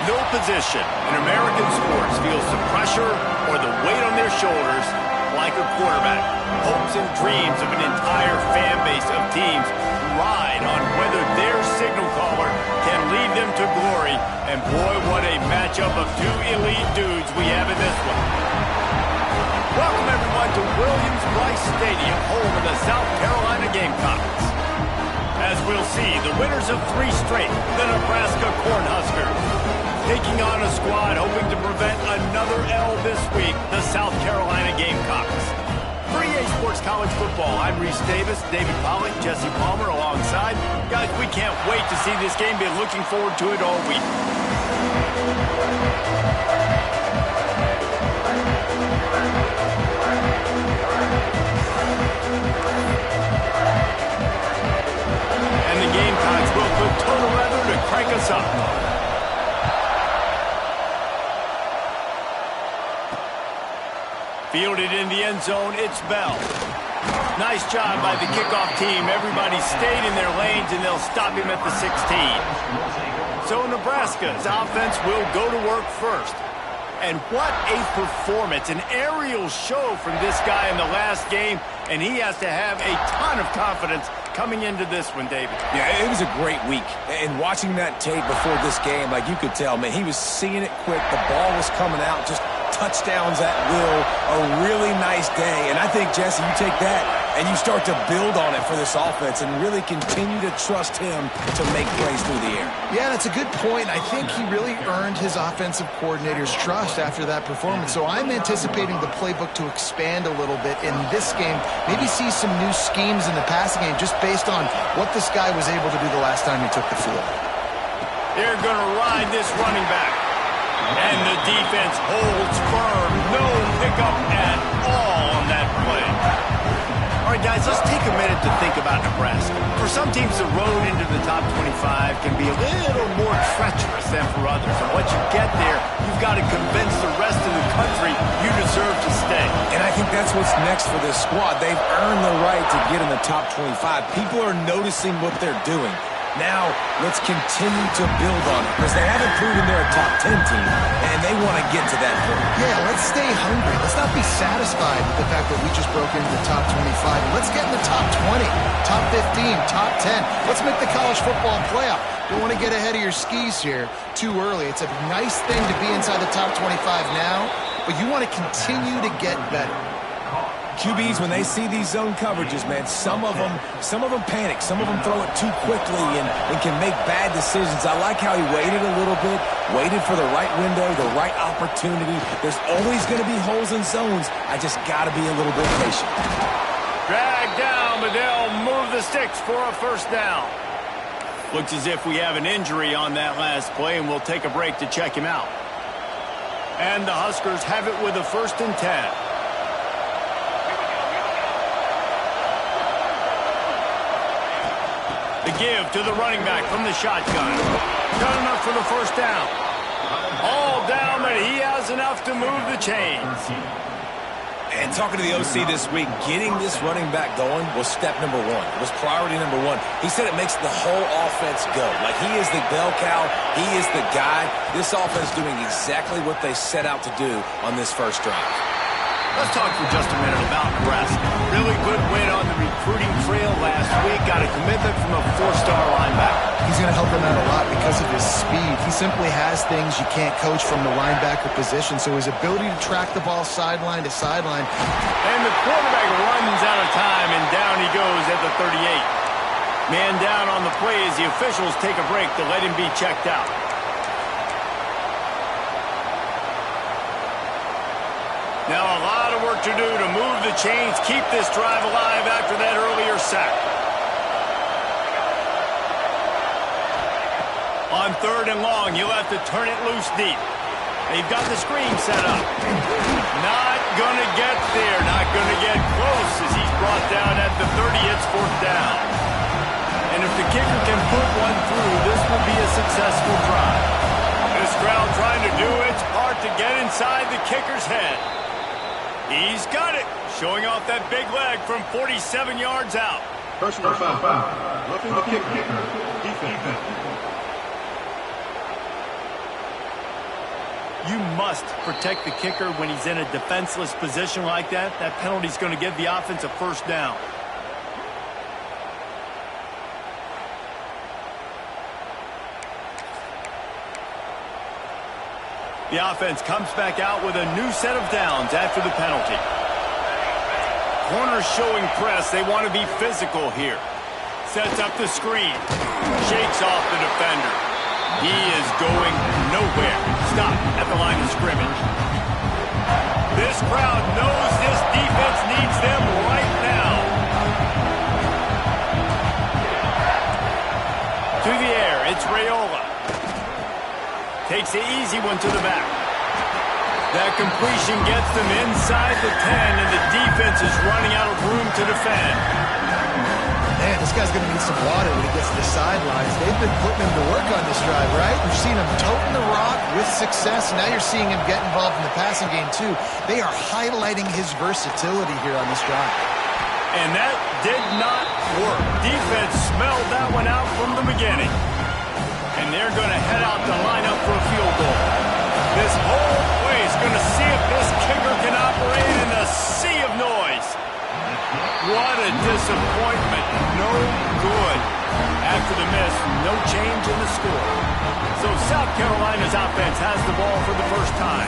no position in American sports feels the pressure or the weight on their shoulders like a quarterback. Hopes and dreams of an entire fan base of teams ride on whether their signal caller can lead them to glory. And boy, what a matchup of two elite dudes we have in this one. Welcome everyone to Williams-Brice Stadium, home of the South Carolina Gamecocks. As we'll see, the winners of 3 straight, the Nebraska Cornhuskers, taking on a squad hoping to prevent another L this week, the South Carolina Gamecocks. For EA Sports College Football, I'm Reese Davis, David Pollack, Jesse Palmer alongside. Guys, we can't wait to see this game. Been looking forward to it all week. And the Gamecocks will put total weather to crank us up. Fielded in the end zone, it's Bell. Nice job by the kickoff team. Everybody stayed in their lanes, and they'll stop him at the 16. So Nebraska's offense will go to work first. And what a performance, an aerial show from this guy in the last game, and he has to have a ton of confidence coming into this one, David. Yeah, it was a great week. And watching that tape before this game, like you could tell, man, he was seeing it quick. The ball was coming out, just touchdowns at will. A really nice day. And I think, Jesse, you take that and you start to build on it for this offense and really continue to trust him to make plays through the air. Yeah, that's a good point. I think he really earned his offensive coordinator's trust after that performance. So I'm anticipating the playbook to expand a little bit in this game. Maybe see some new schemes in the passing game just based on what this guy was able to do the last time he took the field. They're going to ride this running back. And the defense holds firm. No pickup at all on that play. All right, guys, let's take a minute to think about Nebraska. For some teams, the road into the top 25 can be a little more treacherous than for others. And once you get there, you've got to convince the rest of the country you deserve to stay. And I think that's what's next for this squad. They've earned the right to get in the top 25. People are noticing what they're doing. Now, let's continue to build on it because they haven't proven they're a top 10 team, and they want to get to that point. Yeah, let's stay hungry. Let's not be satisfied with the fact that we just broke into the top 25. Let's get in the top 20, top 15, top 10. Let's make the college football playoff. Don't want to get ahead of your skis here too early. It's a nice thing to be inside the top 25 now, but you want to continue to get better. QBs, when they see these zone coverages, man, some of them panic. Some of them throw it too quickly and can make bad decisions. I like how he waited a little bit, waited for the right window, the right opportunity. There's always going to be holes in zones. I just got to be a little bit patient. Drag down, but they'll move the sticks for a first down. Looks as if we have an injury on that last play, and we'll take a break to check him out. And the Huskers have it with a 1st and 10. The give to the running back from the shotgun. Got enough for the first down. All down, but he has enough to move the chains. And talking to the OC this week, getting this running back going was step number 1. It was priority number 1. He said it makes the whole offense go. Like he is the bell cow. He is the guy. This offense doing exactly what they set out to do on this first drive. Let's talk for just a minute about Nebraska. Really good win on the recruiting trail last week. Got a commitment from a 4-star linebacker. He's going to help them out a lot because of his speed. He simply has things you can't coach from the linebacker position. So his ability to track the ball sideline to sideline. And the quarterback runs out of time, and down he goes at the 38. Man down on the play as the officials take a break to let him be checked out. Now a lot of work to do to move the chains, keep this drive alive after that earlier sack. On 3rd and long, you'll have to turn it loose deep. They've got the screen set up. Not going to get there, not going to get close as he's brought down at the 30. It's 4th down. And if the kicker can put one through, this will be a successful drive. This crowd trying to do its part to get inside the kicker's head. He's got it, showing off that big leg from 47 yards out. Personal foul. Roughing the kicker. Defense. You must protect the kicker when he's in a defenseless position like that. That penalty is going to give the offense a first down. The offense comes back out with a new set of downs after the penalty. Corners showing press. They want to be physical here. Sets up the screen. Shakes off the defender. He is going nowhere. Stop at the line of scrimmage. This crowd knows this defense needs them right now. To the air, it's Raiola. Takes the easy one to the back. That completion gets them inside the 10, and the defense is running out of room to defend. Man, this guy's going to need some water when he gets to the sidelines. They've been putting him to work on this drive, right? We've seen him toting the rock with success, and now you're seeing him get involved in the passing game, too. They are highlighting his versatility here on this drive. And that did not work. Defense smelled that one out from the beginning. And they're going to head out to line up for a field goal. This whole place is going to see if this kicker can operate in a sea of noise. What a disappointment. No good. After the miss, no change in the score. So South Carolina's offense has the ball for the first time.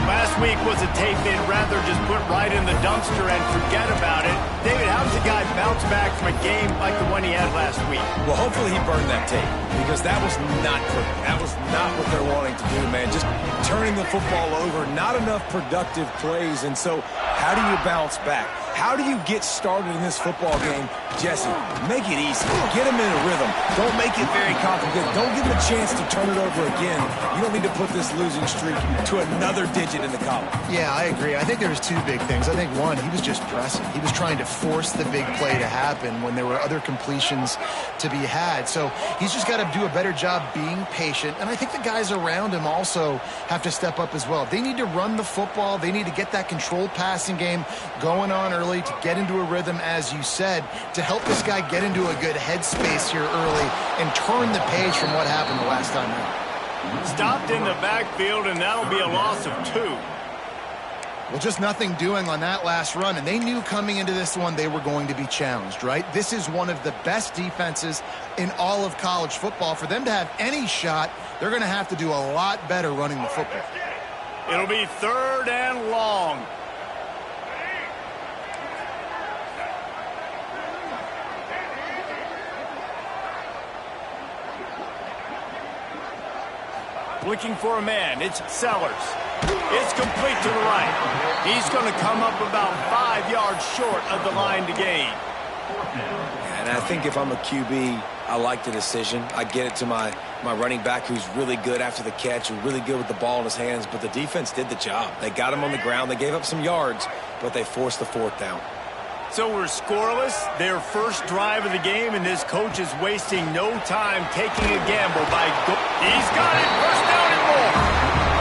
Last week was a tape they'd rather just put right in the dumpster and forget about it. David, how does a guy bounce back from a game like the one he had last week? Well, hopefully he burned that tape, because that was not good. That was not what they're wanting to do, man. Just turning the football over, not enough productive plays. And so how do you bounce back? How do you get started in this football game? Jesse, make it easy. Get him in a rhythm. Don't make it very complicated. Don't give him a chance to turn it over again. You don't need to put this losing streak to another digit in the column. Yeah, I agree. I think there was two big things. I think, one, he was just pressing. He was trying to force the big play to happen when there were other completions to be had. So he's just got to do a better job being patient. And I think the guys around him also have to step up as well. They need to run the football. They need to get that controlled passing game going on early to get into a rhythm, as you said, to help this guy get into a good headspace here early and turn the page from what happened the last time out. Stopped in the backfield, and that'll be a loss of 2. Well, just nothing doing on that last run, and they knew coming into this one they were going to be challenged, right? This is one of the best defenses in all of college football. For them to have any shot, they're going to have to do a lot better running the football. It'll be 3rd and long. Looking for a man. It's Sellers. It's complete to the right. He's going to come up about 5 yards short of the line to gain. And I think if I'm a QB, I like the decision. I get it to my running back, who's really good after the catch, who's really good with the ball in his hands, but the defense did the job. They got him on the ground. They gave up some yards, but they forced the 4th down. So we're scoreless, their first drive of the game, and this coach is wasting no time taking a gamble by He's got it, first down and more.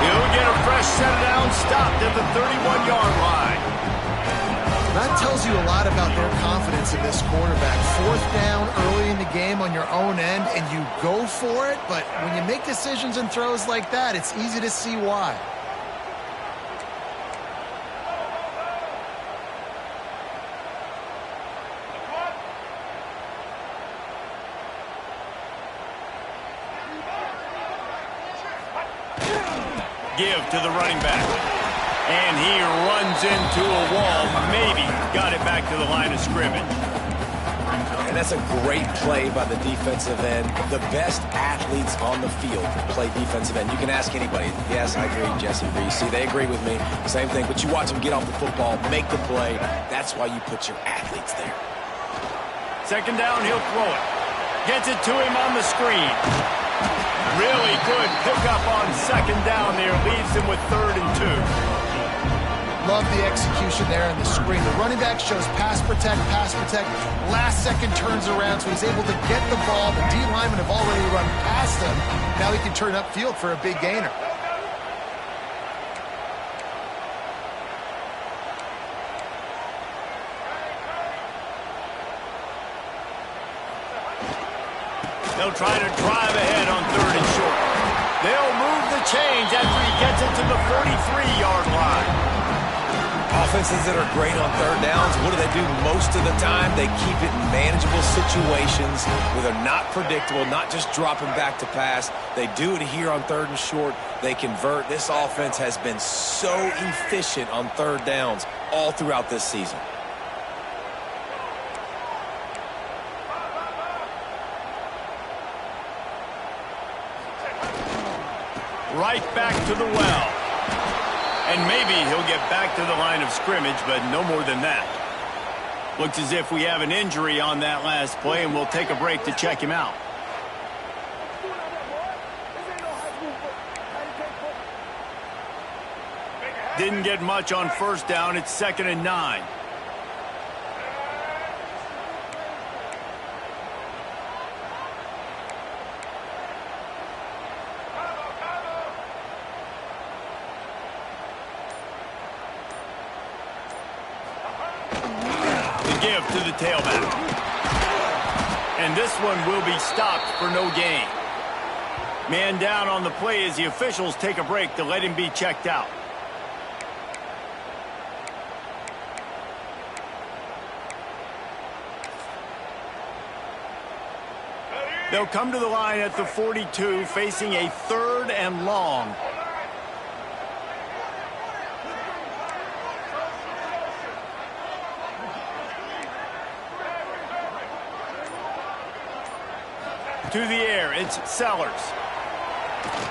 He'll get a fresh set down, stopped at the 31-yard line. That tells you a lot about their confidence in this quarterback. 4th down early in the game on your own end, and you go for it, but when you make decisions and throws like that, it's easy to see why. Give to the running back. And he runs into a wall. Maybe got it back to the line of scrimmage. And that's a great play by the defensive end. The best athletes on the field play defensive end. You can ask anybody. Yes, I agree, Jesse Reese. See, they agree with me. Same thing. But you watch them get off the football, make the play. That's why you put your athletes there. 2nd down, he'll throw it. Gets it to him on the screen. Really good pickup on 2nd down there. Leaves him with 3rd and 2. Love the execution there in the screen. The running back shows pass protect. Last second turns around, so he's able to get the ball. The D linemen have already run past him. Now he can turn upfield for a big gainer. They'll try to drive ahead on 3rd and short. They'll move the chains after he gets it to the 43-yard line. Offenses that are great on third downs, what do? Most of the time, they keep it in manageable situations where they're not predictable, not just dropping back to pass. They do it here on third and short. They convert. This offense has been so efficient on third downs all throughout this season. Right back to the well. And maybe he'll get back to the line of scrimmage, but no more than that. Looks as if we have an injury on that last play, and we'll take a break to check him out. Didn't get much on first down. It's 2nd and 9. Give to the tailback. And this one will be stopped for no gain. Man down on the play as the officials take a break to let him be checked out. They'll come to the line at the 42, facing a 3rd and long. To the air, it's Sellers.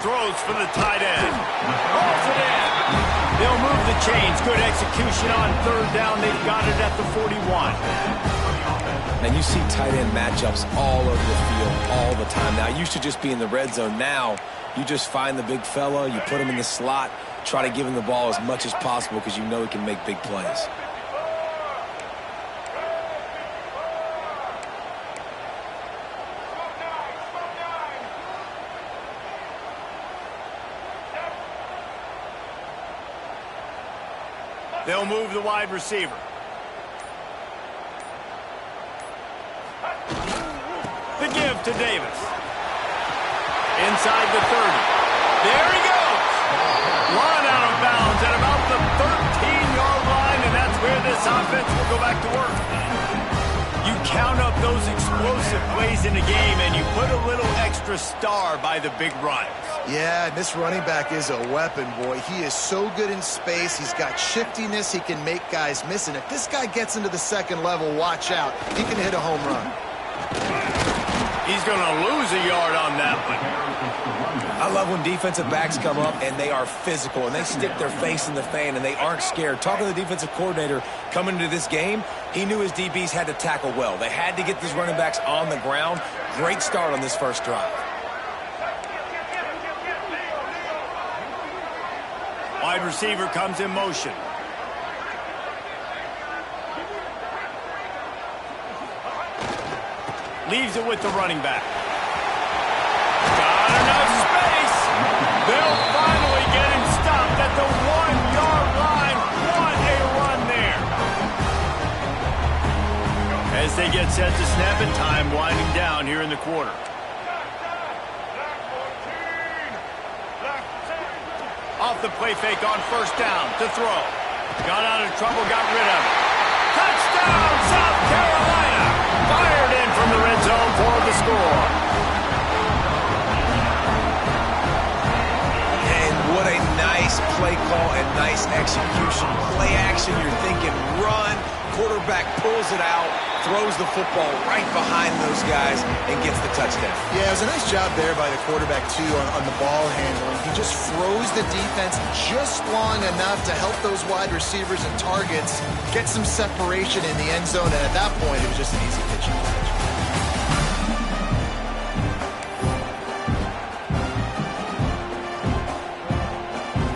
Throws for the tight end. Rolls it in. They'll move the chains. Good execution on third down. They've got it at the 41. And you see tight end matchups all over the field all the time. Now, it used to just be in the red zone. Now, you just find the big fella, you put him in the slot, try to give him the ball as much as possible because you know he can make big plays. They'll move the wide receiver. The give to Davis. Inside the 30. There he goes. Run out of bounds at about the 13-yard line, and that's where this offense will go back to work. You count up those explosive plays in the game, and you put a little extra star by the big runs. Yeah, this running back is a weapon, boy. He is so good in space. He's got shiftiness. He can make guys miss. And if this guy gets into the second level, watch out. He can hit a home run. He's going to lose a yard on that one. I love when defensive backs come up and they are physical and they stick their face in the fan and they aren't scared. Talking to the defensive coordinator coming into this game, he knew his DBs had to tackle well. They had to get these running backs on the ground. Great start on this first drive. Wide receiver comes in motion. Leaves it with the running back. Got enough space. They'll finally get him stopped at the 1-yard line. What a run there. As they get set to snap it, time winding down here in the quarter. Off the play fake on first down to throw. Got out of trouble, got rid of it. Touchdown, South Carolina! Fired in from the red zone for the score. And what a nice play call and nice execution. Play action, you're thinking run. Quarterback pulls it out, throws the football right behind those guys, and gets the touchdown. Yeah, it was a nice job there by the quarterback, too, on the ball handling. He just froze the defense just long enough to help those wide receivers and targets get some separation in the end zone, and at that point, it was just an easy pitch and catch.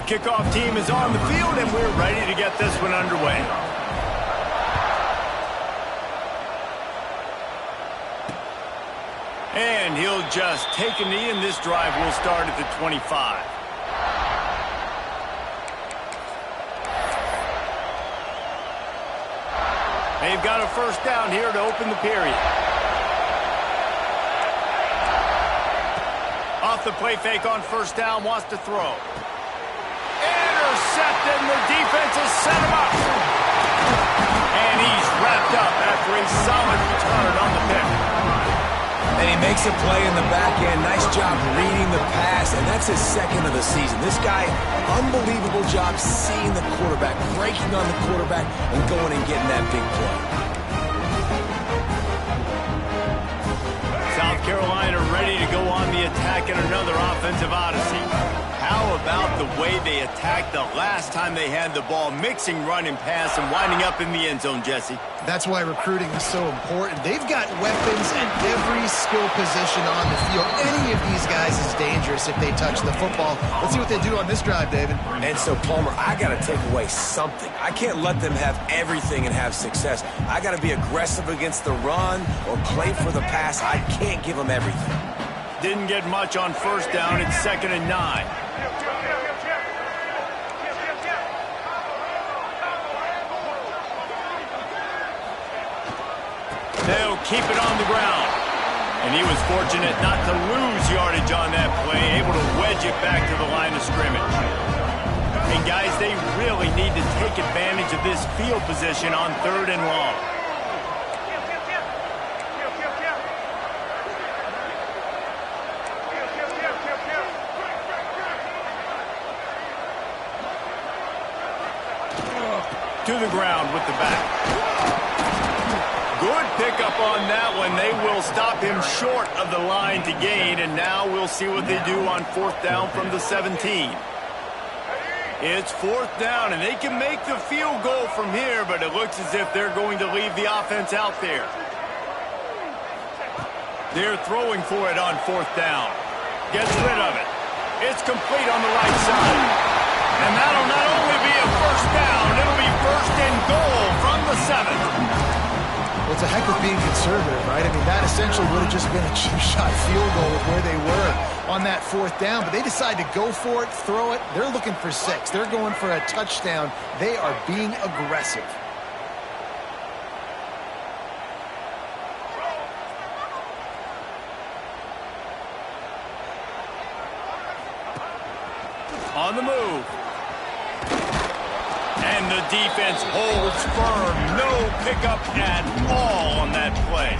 The kickoff team is on the field, and we're ready to get this one underway. And he'll just take a knee, and this drive will start at the 25. They've got a first down here to open the period. Off the play fake on first down, wants to throw. Intercepted, and the defense has set him up. And he's wrapped up after a solid return on the pick. And he makes a play in the back end. Nice job reading the pass, and that's his second of the season. This guy, unbelievable job seeing the quarterback, breaking on the quarterback, and going and getting that big play. South Carolina ready to go on the attack in another offensive odyssey. How about the way they attacked the last time they had the ball, mixing run and pass and winding up in the end zone, Jesse? That's why recruiting is so important. They've got weapons at every skill position on the field. Any of these guys is dangerous if they touch the football. Let's see what they do on this drive, David. And so, Palmer, I got to take away something. I can't let them have everything and have success. I got to be aggressive against the run or play for the pass. I can't give them everything. Didn't get much on first down. It's 2nd and 9. They'll keep it on the ground. And he was fortunate not to lose yardage on that play, able to wedge it back to the line of scrimmage. And guys, they really need to take advantage of this field position on 3rd and long. To the ground with the back. Good pickup on that one. They will stop him short of the line to gain, and now we'll see what they do on 4th down from the 17. It's 4th down, and they can make the field goal from here, but it looks as if they're going to leave the offense out there. They're throwing for it on 4th down. Gets rid of it. It's complete on the right side. And that'll not only be a first down, it'll be 1st and goal from the 7. Well, it's a heck of being conservative, right? I mean, that essentially would have just been a cheap-shot field goal with where they were on that 4th down. But they decide to go for it, throw it. They're looking for 6. They're going for a touchdown. They are being aggressive. On the move. And the defense holds firm. No pickup at all on that play.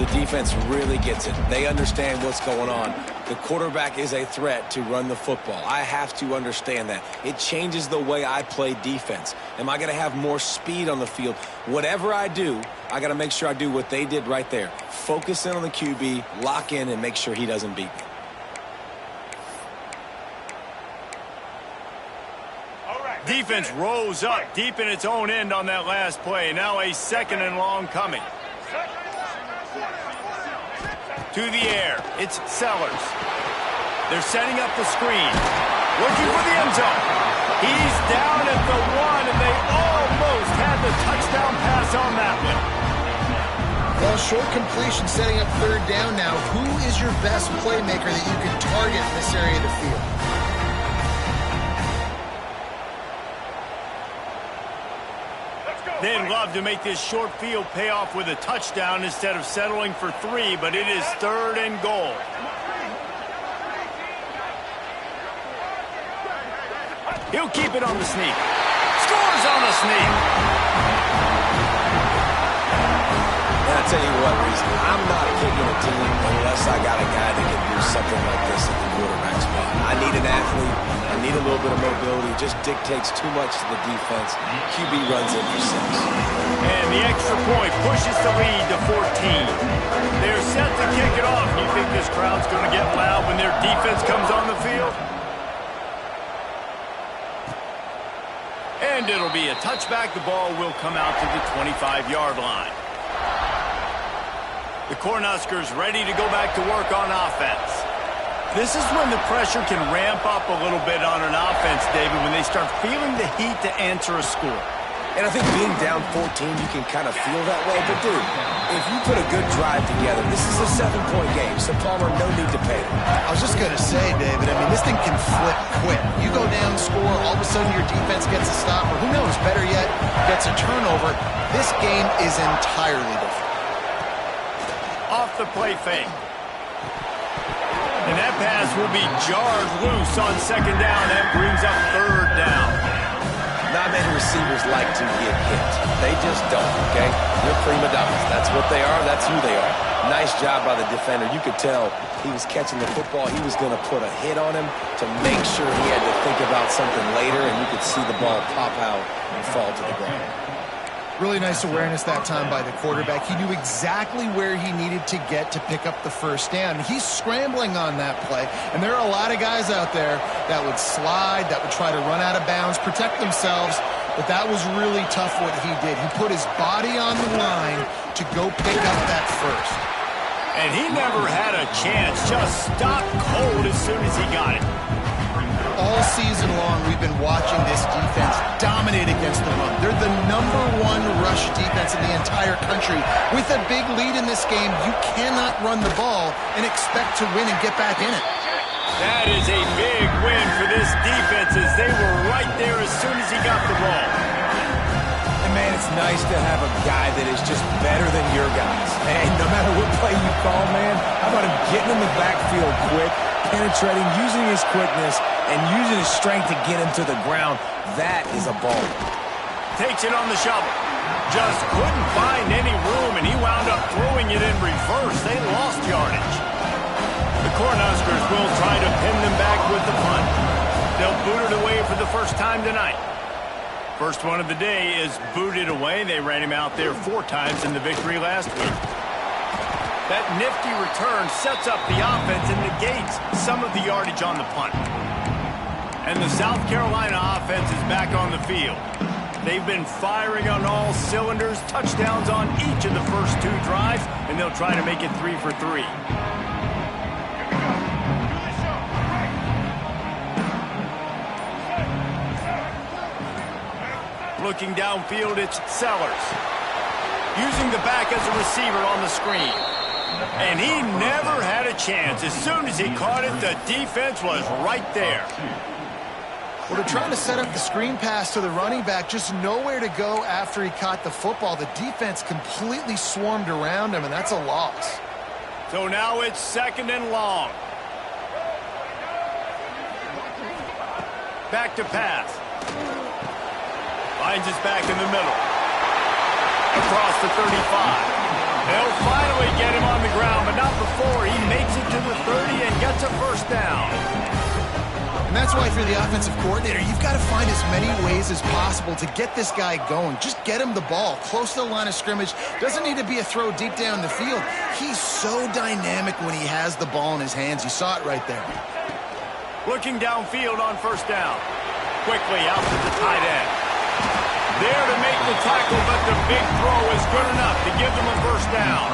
The defense really gets it. They understand what's going on. The quarterback is a threat to run the football. I have to understand that. It changes the way I play defense. Am I going to have more speed on the field? Whatever I do, I got to make sure I do what they did right there. Focus in on the QB, lock in, and make sure he doesn't beat me. Defense rose up deep in its own end on that last play. Now a 2nd and long coming. To the air. It's Sellers. They're setting up the screen. Looking for the end zone. He's down at the 1, and they almost had the touchdown pass on that one. Well, short completion setting up 3rd down now. Who is your best playmaker that you can target in this area of the field? They'd love to make this short field pay off with a touchdown instead of settling for 3, but it is 3rd and goal. He'll keep it on the sneak. Scores on the sneak. And I tell you what, Reese, I'm not picking a team unless I got a guy that can do something like this at the quarterback spot. I need an athlete. I need a little bit of mobility. It just dictates too much to the defense. QB runs in for 6. And the extra point pushes the lead to 14. They're set to kick it off. You think this crowd's going to get loud when their defense comes on the field? And it'll be a touchback. The ball will come out to the 25-yard line. The Cornhuskers ready to go back to work on offense. This is when the pressure can ramp up a little bit on an offense, David, when they start feeling the heat to answer a score. And I think being down 14, you can kind of feel that way. But, dude, if you put a good drive together, this is a 7-point game, so Palmer, no need to panic. I was just going to say, David, I mean, this thing can flip quick. You go down, score, all of a sudden your defense gets a stop, or who knows, better yet, gets a turnover. This game is entirely different. Off the play fake. And that pass will be jarred loose on second down. That brings up third down. Not many receivers like to get hit. They just don't, okay? They're prima donnas. That's what they are. That's who they are. Nice job by the defender. You could tell he was catching the football. He was going to put a hit on him to make sure he had to think about something later, and you could see the ball pop out and fall to the ground. Really nice awareness that time by the quarterback. He knew exactly where he needed to get to pick up the first down. He's scrambling on that play, and there are a lot of guys out there that would slide, that would try to run out of bounds, protect themselves, but that was really tough what he did. He put his body on the line to go pick up that first. And he never had a chance, just stopped cold as soon as he got it. All season long, we've been watching this defense dominate against the run. They're the #1 rush defense in the entire country. With a big lead in this game, you cannot run the ball and expect to win and get back in it. That is a big win for this defense as they were right there as soon as he got the ball. And, man, it's nice to have a guy that is just better than your guys. And no matter what play you call, man, how about him getting in the backfield quick, penetrating, using his quickness, and using his strength to get him to the ground. That is a ball. Takes it on the shovel. Just couldn't find any room, and he wound up throwing it in reverse. They lost yardage. The Cornhuskers will try to pin them back with the punt. They'll boot it away for the first time tonight. First one of the day is booted away. They ran him out there 4 times in the victory last week. That nifty return sets up the offense and negates some of the yardage on the punt. And the South Carolina offense is back on the field. They've been firing on all cylinders, touchdowns on each of the first 2 drives, and they'll try to make it 3 for 3. Looking downfield, it's Sellers. Using the back as a receiver on the screen. And he never had a chance. As soon as he caught it, the defense was right there. Well, they're trying to set up the screen pass to the running back, just nowhere to go after he caught the football. The defense completely swarmed around him, and that's a loss. So now it's 2nd and long. Back to pass. Finds his back in the middle. Across the 35. They'll finally get him on the ground, but not before he makes it to the 30 and gets a first down. And that's why, for the offensive coordinator, you've got to find as many ways as possible to get this guy going. Just get him the ball close to the line of scrimmage. Doesn't need to be a throw deep down the field. He's so dynamic when he has the ball in his hands. You saw it right there. Looking downfield on first down. Quickly out to the tight end. There to make the tackle, but the big throw is good enough to give them a first down.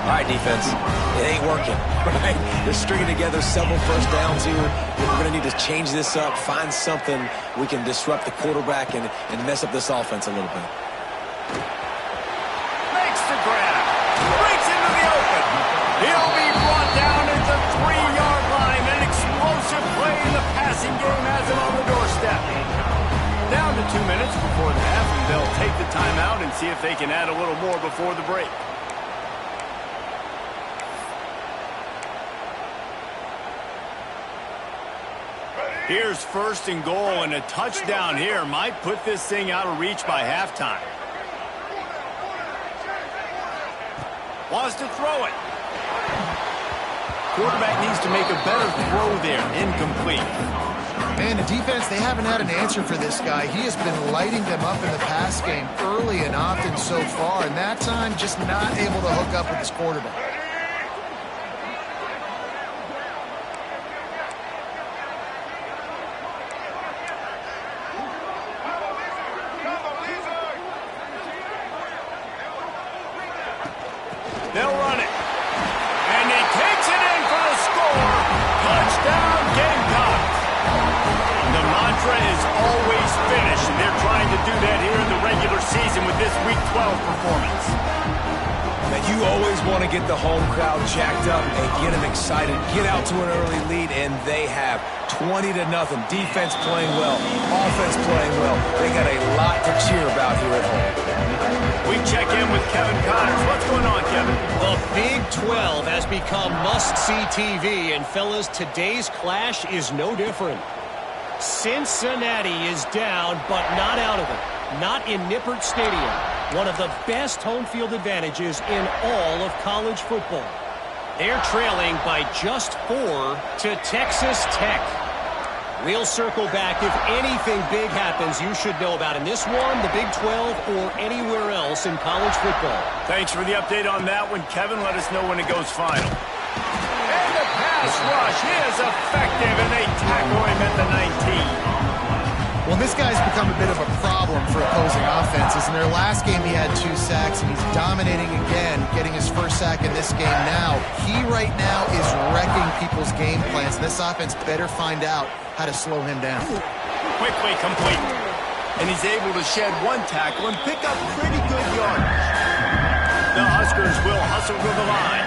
All right, defense, it ain't working, right? They're stringing together several first downs here. We're going to need to change this up, find something we can disrupt the quarterback and mess up this offense a little bit. Makes the grab. Breaks into the open. He'll be brought down at the 3-yard line. An explosive play in the passing game has him on the doorstep. Down to 2 minutes before the half, and they'll take the timeout and see if they can add a little more before the break. Here's 1st and goal, and a touchdown here might put this thing out of reach by halftime. Wants to throw it. Quarterback needs to make a better throw there. Incomplete. Man, the defense, they haven't had an answer for this guy. He has been lighting them up in the pass game early and often so far, and that time just not able to hook up with his quarterback. They'll run it. And he takes it in for the score. Touchdown, Gamecocks. The mantra is always finish, and they're trying to do that here in the regular season with this Week 12 performance. Man, you always want to get the home crowd jacked up and get them excited, get out to an early lead, and they have 20-0. Defense playing well, offense playing well. They got a lot to cheer about here at home. We check in with Kevin Connors. What's going on, Kevin? The Big 12 has become must-see TV, and fellas, today's clash is no different. Cincinnati is down, but not out of it. Not in Nippert Stadium, one of the best home field advantages in all of college football. They're trailing by just 4 to Texas Tech. We'll circle back if anything big happens you should know about in this one, the Big 12, or anywhere else in college football. Thanks for the update on that one, Kevin. Let us know when it goes final. And the pass rush is effective, and they tackle him at the 19. Well, this guy's become a bit of a problem for opposing offenses. In their last game, he had 2 sacks, and he's dominating again, getting his first sack in this game now. He right now is wrecking people's game plans, and this offense better find out how to slow him down. Quickly complete. And he's able to shed 1 tackle and pick up pretty good yardage. The Huskers will hustle to the line.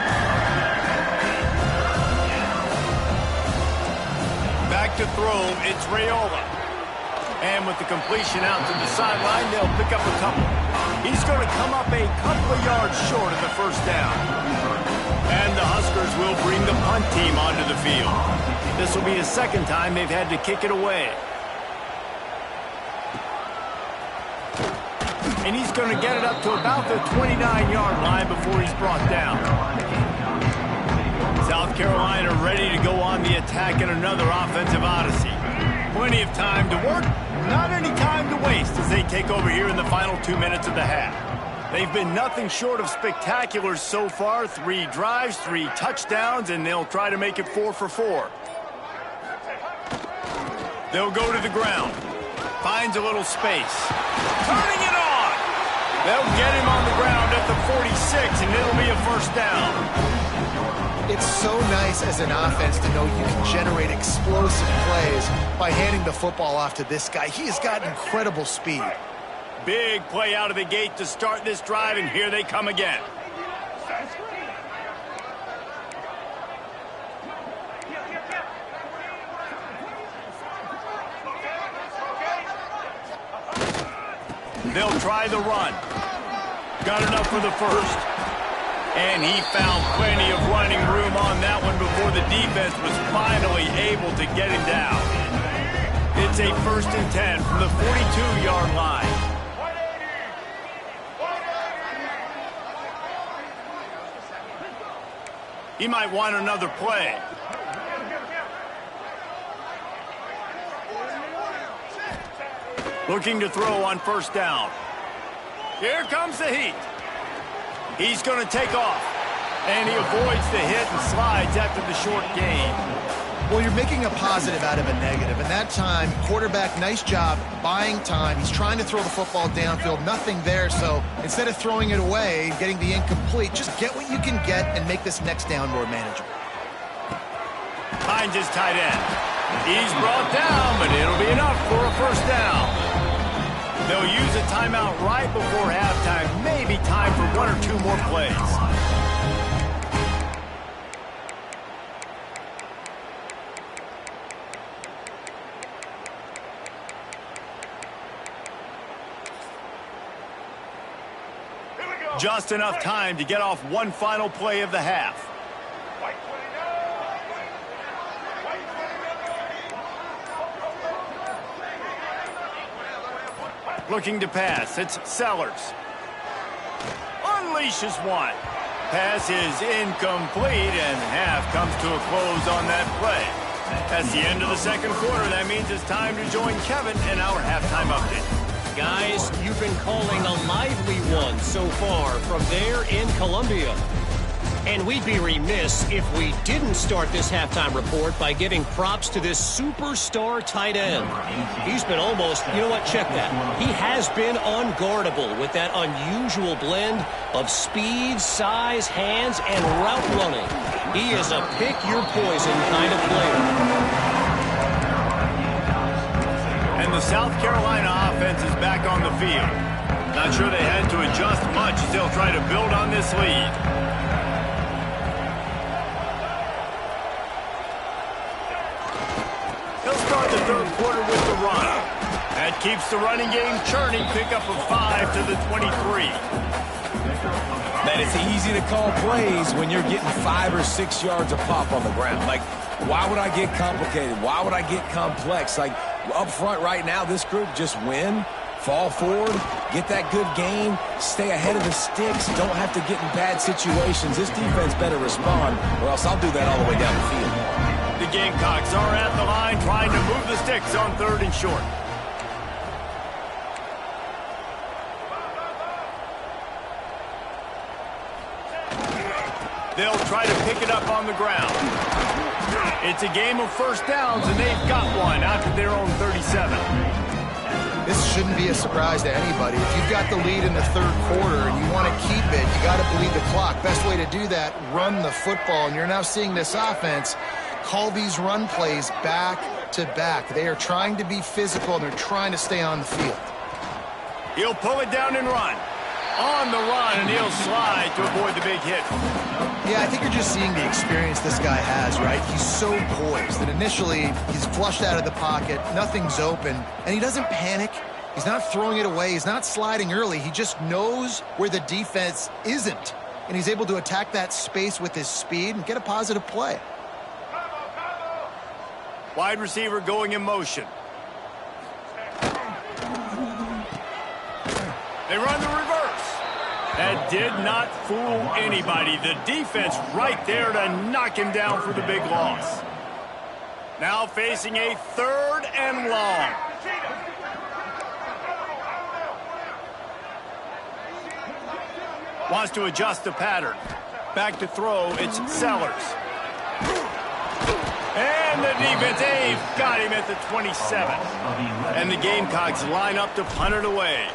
Back to throw, it's Raiola. And with the completion out to the sideline, they'll pick up a couple. He's going to come up a couple of yards short of the first down. And the Huskers will bring the punt team onto the field. This will be the second time they've had to kick it away. And he's going to get it up to about the 29-yard line before he's brought down. South Carolina ready to go on the attack in another offensive odyssey. Plenty of time to work, not any time to waste as they take over here in the final 2 minutes of the half. They've been nothing short of spectacular so far. 3 drives, 3 touchdowns, and they'll try to make it 4 for 4. They'll go to the ground. Finds a little space. Turning it on! They'll get him on the ground at the 46, and it'll be a first down. It's so nice as an offense to know you can generate explosive plays by handing the football off to this guy. He has got incredible speed. Big play out of the gate to start this drive, and here they come again. They'll try the run. Got enough for the first. And he found plenty of running room on that one before the defense was finally able to get him down. It's a 1st and 10 from the 42-yard line. He might want another play. Looking to throw on first down. Here comes the heat. He's going to take off. And he avoids the hit and slides after the short gain. Well, you're making a positive out of a negative. And that time, quarterback, nice job buying time. He's trying to throw the football downfield. Nothing there. So instead of throwing it away, getting the incomplete, just get what you can get and make this next down more manageable. Finds his tight end. He's brought down, but it'll be enough for a first down. They'll use a timeout right before halftime. Maybe time for 1 or 2 more plays. Just enough time to get off one final play of the half. Looking to pass. It's Sellers. Unleashes one. Pass is incomplete, and half comes to a close on that play. That's the end of the second quarter. That means it's time to join Kevin in our halftime update. Guys, you've been calling a lively one so far from there in Columbia. And we'd be remiss if we didn't start this halftime report by giving props to this superstar tight end. He's been almost, you know what, check that. He has been unguardable with that unusual blend of speed, size, hands, and route running. He is a pick-your-poison kind of player. And the South Carolina offense is back on the field. Not sure they had to adjust much as they'll try to build on this lead. Start the third quarter with the run. That keeps the running game churning. Pick up a 5 to the 23. that it's easy to call plays when you're getting 5 or 6 yards a pop on the ground. Like, why would I get complicated? Why would I get complex? Like, up front right now, this group just win, fall forward, get that good gain, stay ahead of the sticks, don't have to get in bad situations. This defense better respond, or else I'll do that all the way down the field. The Gamecocks are at the line trying to move the sticks on 3rd and short. They'll try to pick it up on the ground. It's a game of first downs, and they've got one out to their own 37. This shouldn't be a surprise to anybody. If you've got the lead in the 3rd quarter and you want to keep it, you got to bleed the clock. Best way to do that, run the football. And you're now seeing this offense call these run plays back to back. They are trying to be physical, and they're trying to stay on the field. He'll pull it down and run. On the run, and he'll slide to avoid the big hit. Yeah, I think you're just seeing the experience this guy has, right? He's so poised that initially he's flushed out of the pocket, nothing's open, and he doesn't panic. He's not throwing it away. He's not sliding early. He just knows where the defense isn't, and he's able to attack that space with his speed and get a positive play. Wide receiver going in motion. They run the reverse. That did not fool anybody. The defense right there to knock him down for the big loss. Now facing a 3rd and long. Wants to adjust the pattern. Back to throw, it's Sellers. And the defense, they've got him at the 27. And the Gamecocks line up to punt it away.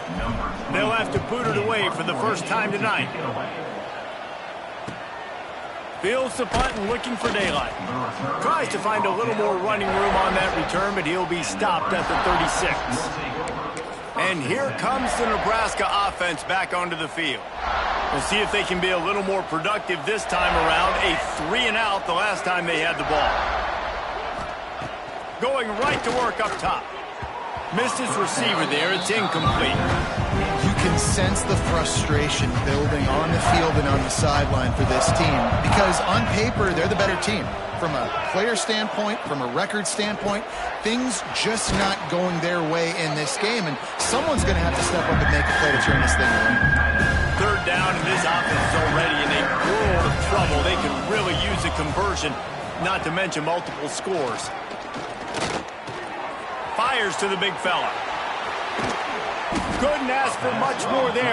They'll have to boot it away for the first time tonight. Fields the punt and looking for daylight. Tries to find a little more running room on that return, but he'll be stopped at the 36. And here comes the Nebraska offense back onto the field. We'll see if they can be a little more productive this time around. A 3-and-out the last time they had the ball. Going right to work up top. Missed his receiver there. It's incomplete. You can sense the frustration building on the field and on the sideline for this team because on paper, they're the better team. From a player standpoint, from a record standpoint, things just not going their way in this game, and someone's going to have to step up and make a play to turn this thing around. 3rd down, and this offense is already in a world of trouble. They can really use a conversion, not to mention multiple scores. Fires to the big fella. Couldn't ask for much more there.